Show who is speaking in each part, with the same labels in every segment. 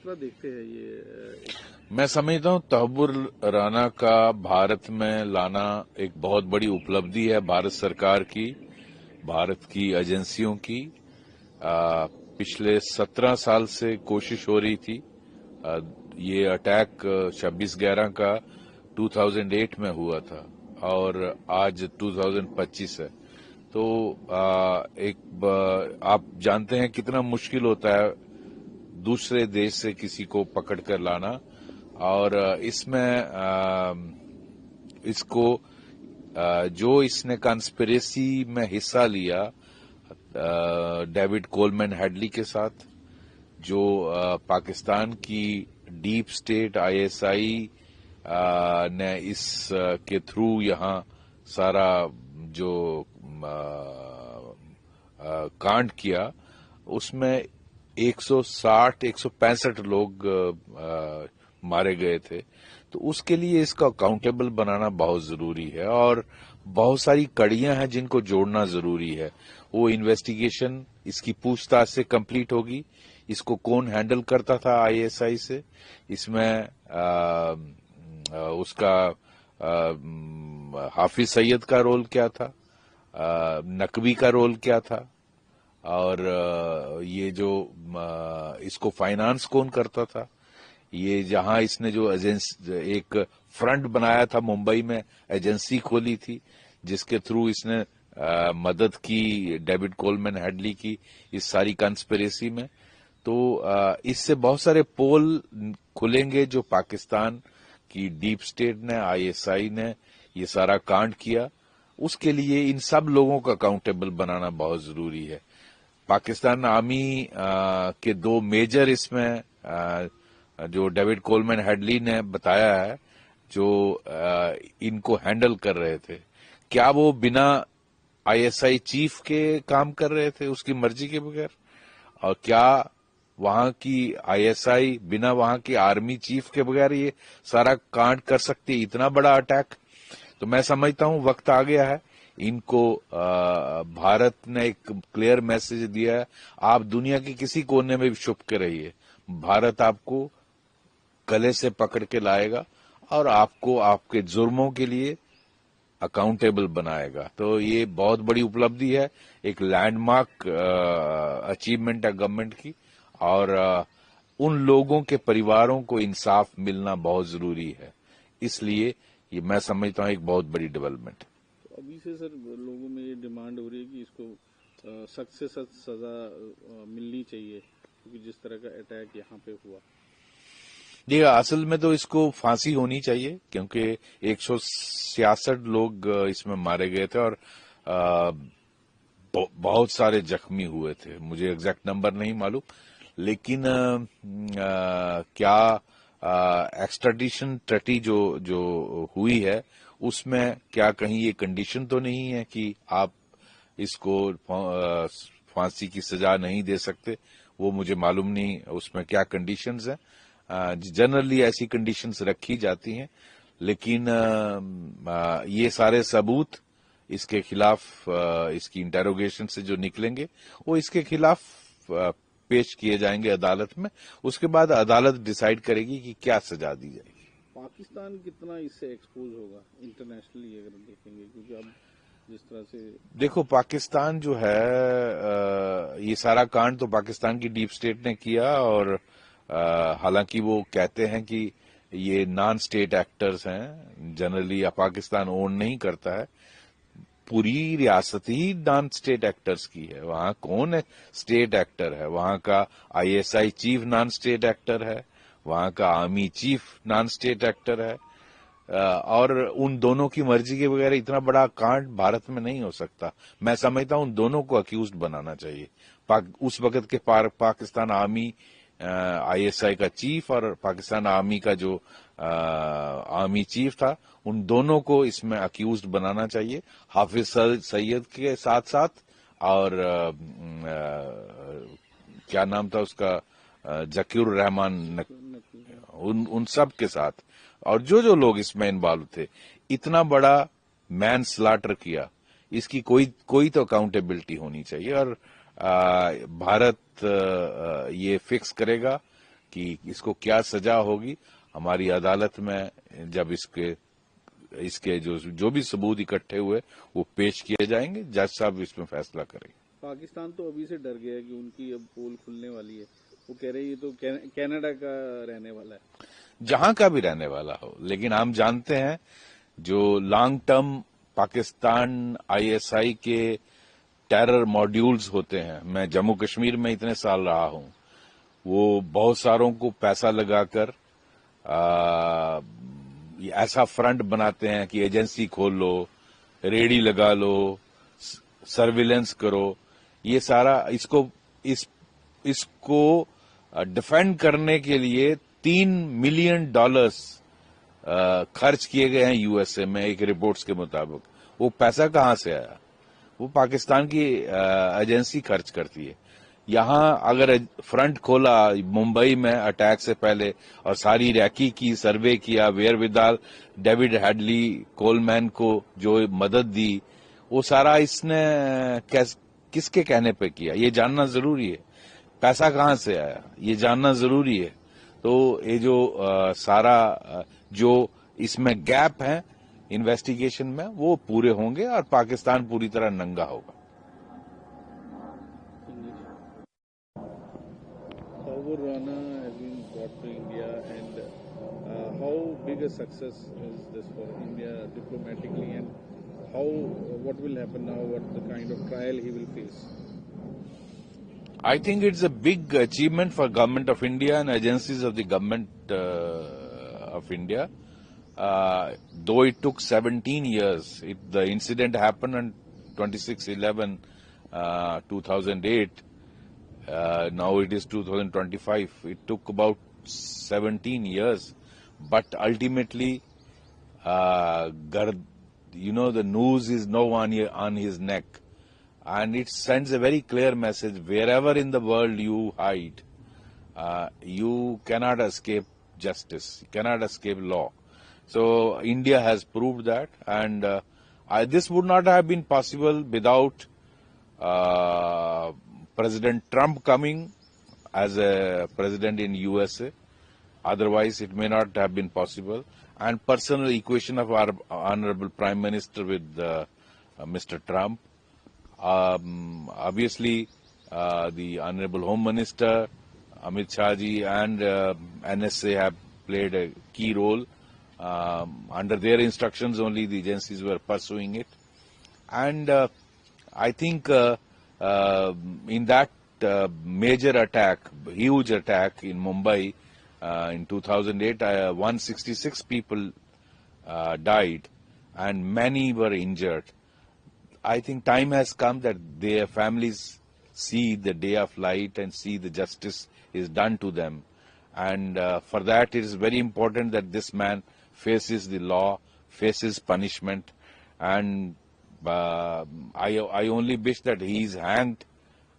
Speaker 1: तरह देखते हैं ये
Speaker 2: मैं समझता हूँ तहव्वुर राना का भारत में लाना एक बहुत बड़ी उपलब्धि है भारत सरकार की, भारत की एजेंसियों की। पिछले 17 साल से कोशिश हो रही थी। ये अटैक 26/11 का 2008 में हुआ था और आज 2025 है। तो आप जानते हैं कितना मुश्किल होता है दूसरे देश से किसी को पकड़ कर लाना, और इसमें इसको जो इसने कंस्पिरेसी में हिस्सा लिया डेविड कोलमैन हेडली के साथ, जो पाकिस्तान की डीप स्टेट आईएसआई ने इस के थ्रू यहाँ सारा जो कांड किया, उसमें 165 लोग मारे गए थे। तो उसके लिए इसका अकाउंटेबल बनाना बहुत जरूरी है और बहुत सारी कड़ियां हैं जिनको जोड़ना जरूरी है। वो इन्वेस्टिगेशन इसकी पूछताछ से कंप्लीट होगी। इसको कौन हैंडल करता था आईएसआई से, इसमें उसका हाफिज सईद का रोल क्या था, नकवी का रोल क्या था, और ये जो इसको फाइनेंस कौन करता था, ये जहां इसने जो एक फ्रंट बनाया था मुंबई में, एजेंसी खोली थी जिसके थ्रू इसने मदद की डेविड कोलमैन हेडली की इस सारी कंस्पिरेसी में। तो इससे बहुत सारे पोल खुलेंगे जो पाकिस्तान की डीप स्टेट ने, आईएसआई ने ये सारा कांड किया। उसके लिए इन सब लोगों का अकाउंटेबल बनाना बहुत जरूरी है। पाकिस्तान आर्मी के दो मेजर इसमें जो डेविड कोलमैन हेडली ने बताया है, जो इनको हैंडल कर रहे थे, क्या वो बिना आईएसआई चीफ के काम कर रहे थे उसकी मर्जी के बगैर, और क्या वहां की आईएसआई बिना वहां की आर्मी चीफ के बगैर ये सारा कांड कर सकती है, इतना बड़ा अटैक। तो मैं समझता हूं वक्त आ गया है। इनको भारत ने एक क्लियर मैसेज दिया है, आप दुनिया के किसी कोने में भी छुप के रहिए, भारत आपको गले से पकड़ के लाएगा और आपको आपके जुर्मों के लिए अकाउंटेबल बनाएगा। तो ये बहुत बड़ी उपलब्धि है, एक लैंडमार्क अचीवमेंट है गवर्नमेंट की, और उन लोगों के परिवारों को इंसाफ मिलना बहुत जरूरी है। इसलिए ये मैं समझता हूं एक बहुत बड़ी डेवलपमेंट है।
Speaker 1: अभी से सर लोगों में ये डिमांड हो रही है कि इसको सख्त से सख्त सजा मिलनी चाहिए, क्योंकि जिस तरह का अटैक यहाँ पे हुआ।
Speaker 2: जी, असल में तो इसको फांसी होनी चाहिए, क्योंकि 166 लोग इसमें मारे गए थे और बहुत सारे जख्मी हुए थे। मुझे एग्जैक्ट नंबर नहीं मालूम, लेकिन क्या एक्स्ट्राडिशन ट्रीटी जो हुई है उसमें क्या कहीं ये कंडीशन तो नहीं है कि आप इसको फांसी की सजा नहीं दे सकते? वो मुझे मालूम नहीं उसमें क्या कंडीशंस हैं। जनरली ऐसी कंडीशंस रखी जाती हैं, लेकिन ये सारे सबूत इसके खिलाफ इसकी इंटेरोगेशन से जो निकलेंगे वो इसके खिलाफ पेश किए जाएंगे अदालत में। उसके बाद अदालत डिसाइड करेगी कि क्या सजा दी जाएगी।
Speaker 1: पाकिस्तान कितना इससे एक्सपोज होगा इंटरनेशनली अगर देखेंगे, क्योंकि अब जिस तरह से
Speaker 2: देखो, पाकिस्तान जो है ये सारा कांड तो पाकिस्तान की डीप स्टेट ने किया, और हालांकि वो कहते हैं कि ये नॉन स्टेट एक्टर्स हैं, जनरली पाकिस्तान ओन नहीं करता है, पूरी रियासत ही नॉन स्टेट एक्टर्स की है। वहां कौन है स्टेट एक्टर है? वहां का ISI chief non state actor है, वहां का army chief non state actor है, और उन दोनों की मर्जी के बगैर इतना बड़ा कांड भारत में नहीं हो सकता। मैं समझता हूं उन दोनों को अक्यूज्ड बनाना चाहिए। उस वक्त के पाकिस्तान आर्मी आईएसआई का चीफ और पाकिस्तान आर्मी का जो आर्मी चीफ था, उन दोनों को इसमें अक्यूज्ड बनाना चाहिए, हाफिज सईद के साथ साथ, और क्या नाम था उसका, जकीर रहमान, उन सब के साथ, और जो लोग इसमें इन्वॉल्व थे। इतना बड़ा मैन स्लाटर किया, इसकी कोई तो अकाउंटेबिलिटी होनी चाहिए, और भारत ये फिक्स करेगा कि इसको क्या सजा होगी हमारी अदालत में जब इसके जो भी सबूत इकट्ठे हुए वो पेश किए जाएंगे, जज साहब इसमें फैसला करेंगे।
Speaker 1: पाकिस्तान तो अभी से डर गया है कि उनकी अब पोल खुलने वाली है। वो कह रहे हैं ये तो कनाडा का रहने वाला है।
Speaker 2: जहां का भी रहने वाला हो, लेकिन हम जानते हैं जो लॉन्ग टर्म पाकिस्तान आईएसआई के टेरर मॉड्यूल्स होते हैं, मैं जम्मू कश्मीर में इतने साल रहा हूं, वो बहुत सारों को पैसा लगाकर ऐसा फ्रंट बनाते हैं कि एजेंसी खोल लो, रेडी लगा लो, सर्विलेंस करो। ये सारा इसको डिफेंड करने के लिए $3 मिलियन खर्च किए गए हैं यूएसए में, एक रिपोर्ट्स के मुताबिक। वो पैसा कहां से आया? वो पाकिस्तान की एजेंसी खर्च करती है। यहां अगर फ्रंट खोला मुंबई में अटैक से पहले और सारी रैकी की, सर्वे किया, वेयरविदाल डेविड हेडली कोलमैन को जो मदद दी, वो सारा इसने किसके कहने पे किया, ये जानना जरूरी है। पैसा कहां से आया ये जानना जरूरी है। तो ये जो सारा जो इसमें गैप है इन्वेस्टिगेशन में, वो पूरे होंगे और पाकिस्तान पूरी तरह नंगा होगा।
Speaker 1: How Rana has been brought to India, and how big a success is this for India diplomatically, and what will happen now? What the kind of trial he will face?
Speaker 2: I think it's a big achievement for Government of India and agencies of the Government of India. Though it took 17 years, the incident happened on 26/11, 2008. Now it is 2025. It took about 17 years, but ultimately, the noose is now on his neck, and it sends a very clear message. Wherever in the world you hide, you cannot escape justice, you cannot escape law. So India has proved that, and this would not have been possible without President Trump coming as a president in USA. Otherwise, it may not have been possible. And personal equation of our Honorable Prime Minister with Mr. Trump. Obviously, the Honorable Home Minister, Amit Shah ji, and NSA have played a key role. Under their instructions only the agencies were pursuing it. And I think in that major attack, huge attack in Mumbai in 2008, 166 people died and many were injured. I think time has come that their families see the day of light and see the justice is done to them. And for that it is very important that this man faces the law, faces punishment, and I only wish that he is hanged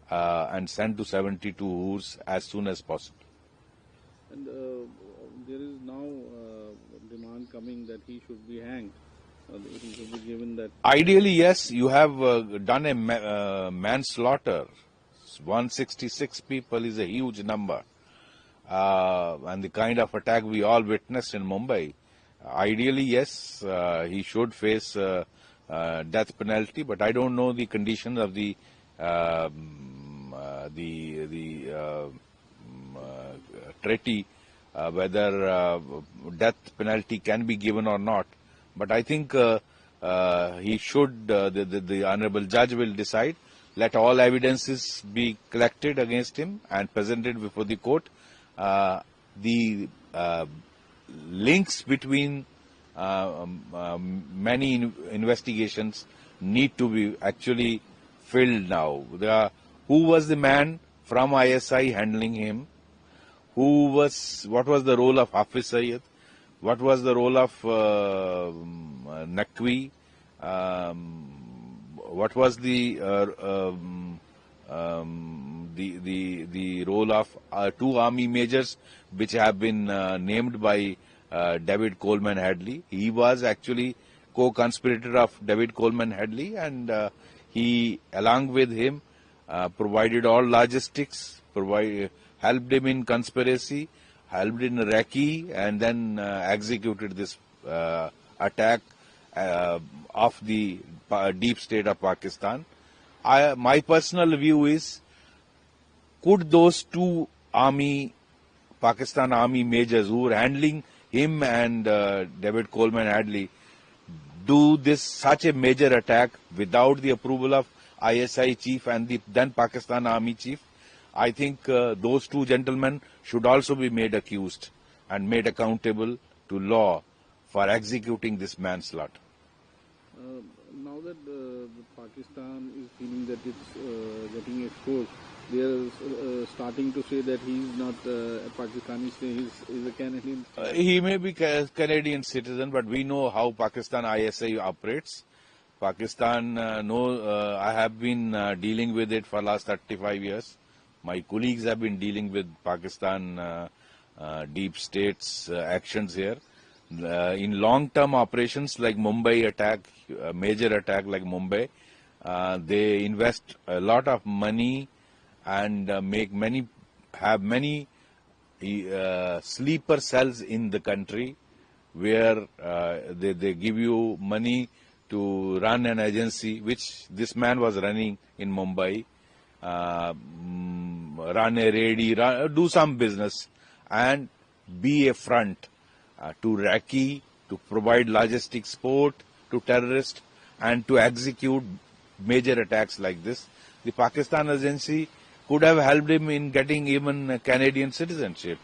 Speaker 2: and sent to 72 Hoors as soon as possible.
Speaker 1: And there is now demand coming that he should be hanged. He should be given that.
Speaker 2: Ideally, yes, you have done a manslaughter. 166 people is a huge number. And the kind of attack we all witnessed in Mumbai. Ideally, yes, he should face death penalty, but I don't know the conditions of the treaty, whether death penalty can be given or not. But I think he should, the Honorable Judge will decide. Let all evidences be collected against him and presented before the court. The links between many investigations need to be actually filled now. Who was the man from ISI handling him? What was the role of Hafiz Saeed? What was the role of Naqvi? What was the role of two army majors which have been named by David Coleman Hadley? He was actually co-conspirator of David Coleman Hadley, and he, along with him, provided all logistics, helped him in conspiracy, helped in recce, and then executed this attack of the deep state of Pakistan. My personal view is, could those two Pakistan Army majors who were handling him and David Coleman Hadley do such a major attack without the approval of ISI chief and the then Pakistan Army chief? I think those two gentlemen should also be made accused and made accountable to law for executing this manslaughter.
Speaker 1: Now that Pakistan is feeling that it's getting exposed, they are starting to say that he's not a Pakistani, he's a Canadian.
Speaker 2: He may be a Canadian citizen, but we know how Pakistan ISI operates. Pakistan, I have been dealing with it for the last 35 years. My colleagues have been dealing with Pakistan deep state's actions here. In long-term operations like Mumbai attack, major attack like Mumbai, they invest a lot of money and have many sleeper cells in the country where they give you money to run an agency, which this man was running in Mumbai, run a raid, do some business and be a front to recce, to provide logistics support to terrorists and to execute major attacks like this. The Pakistan agency could have helped him in getting even Canadian citizenship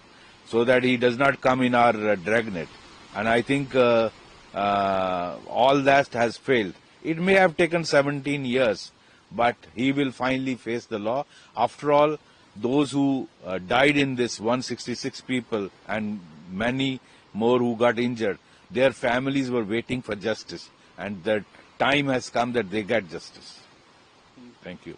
Speaker 2: so that he does not come in our dragnet. And I think all that has failed. It may have taken 17 years, but he will finally face the law. After all, those who died in this, 166 people and many more who got injured, their families were waiting for justice, and the time has come that they get justice. Thank you.